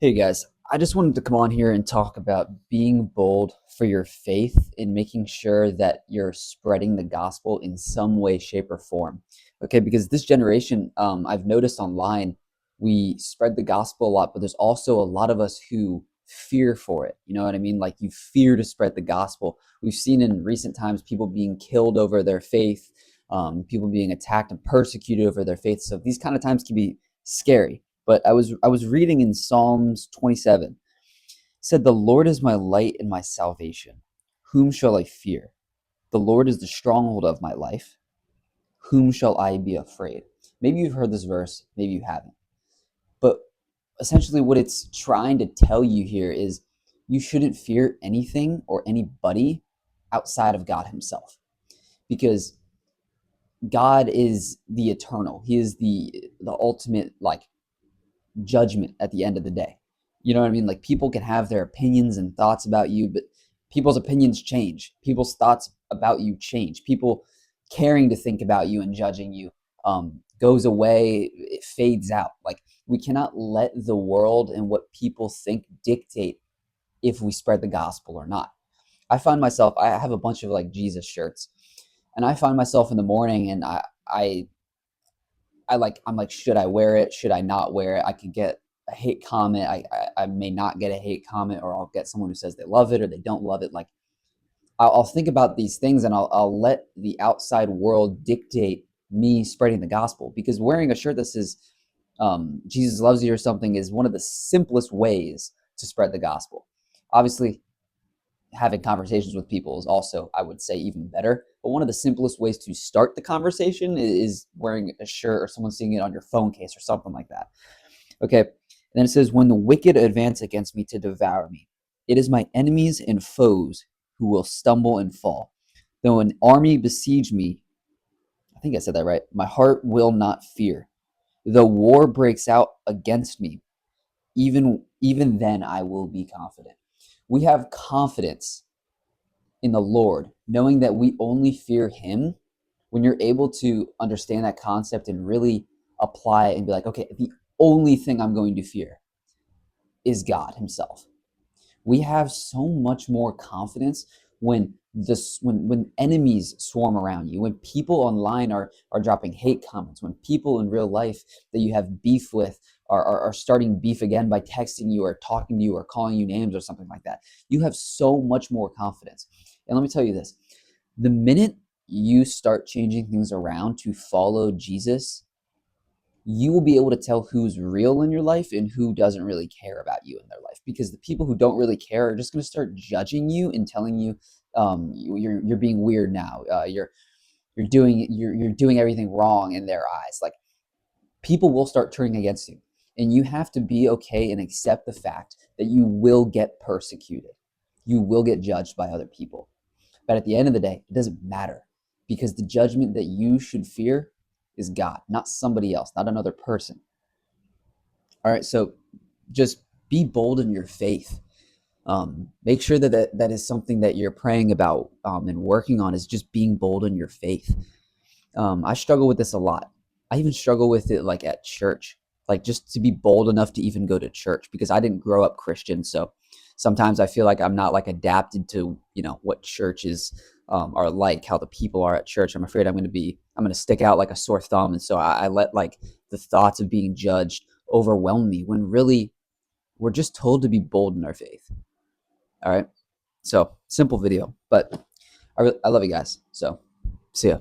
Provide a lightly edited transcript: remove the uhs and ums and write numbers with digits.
Hey guys, I just wanted to come on here and talk about being bold for your faith and making sure that you're spreading the gospel in some way, shape, or form. Okay, because this generation, I've noticed online, we spread the gospel a lot, but there's also a lot of us who fear for it. You know what I mean? Like you fear to spread the gospel. We've seen in recent times people being killed over their faith, people being attacked and persecuted over their faith. So these kind of times can be scary. But I was reading in Psalms 27. It said, "The Lord is my light and my salvation. Whom shall I fear? The Lord is the stronghold of my life. Whom shall I be afraid?" Maybe you've heard this verse, maybe you haven't. But essentially what it's trying to tell you here is you shouldn't fear anything or anybody outside of God himself, because God is the eternal. He is the ultimate judgment at the end of the day. You know what I mean? Like people can have their opinions and thoughts about you, but people's opinions change. People's thoughts about you change. People caring to think about you and judging you goes away. It fades out. Like we cannot let the world and what people think dictate if we spread the gospel or not. I find myself. I have a bunch of like Jesus shirts, and I find myself in the morning, and I'm like, should I wear it? Should I not wear it? I could get a hate comment. I may not get a hate comment, or I'll get someone who says they love it or they don't love it. Like I'll think about these things, and I'll let the outside world dictate me spreading the gospel, because wearing a shirt that says Jesus loves you or something is one of the simplest ways to spread the gospel. Obviously, having conversations with people is also, I would say, even better. But one of the simplest ways to start the conversation is wearing a shirt or someone seeing it on your phone case or something like that. Okay. And then it says, "When the wicked advance against me to devour me, it is my enemies and foes who will stumble and fall. Though an army besiege me," I think I said that right, "my heart will not fear. Though war breaks out against me, even then I will be confident." We have confidence in the Lord, knowing that we only fear Him. When you're able to understand that concept and really apply it and be like, okay, the only thing I'm going to fear is God Himself. We have so much more confidence when when enemies swarm around you, when people online are dropping hate comments, when people in real life that you have beef with are starting beef again by texting you or talking to you or calling you names or something like that. You have so much more confidence. And let me tell you this, the minute you start changing things around to follow Jesus, you will be able to tell who's real in your life and who doesn't really care about you in their life. Because the people who don't really care are just going to start judging you and telling you, you're being weird now. You're doing everything wrong in their eyes. Like people will start turning against you, and you have to be okay and accept the fact that you will get persecuted. You will get judged by other people. But at the end of the day, it doesn't matter, because the judgment that you should fear is God, not somebody else, not another person. All right, so just be bold in your faith. Make sure that is something that you're praying about and working on, is just being bold in your faith. I struggle with this a lot. I even struggle with it like at church, like just to be bold enough to even go to church, because I didn't grow up Christian. So sometimes I feel like I'm not like adapted to, what churches are like, how the people are at church. I'm afraid I'm going to stick out like a sore thumb. And so I let like the thoughts of being judged overwhelm me, when really we're just told to be bold in our faith. All right. So simple video, but I love you guys. So see ya.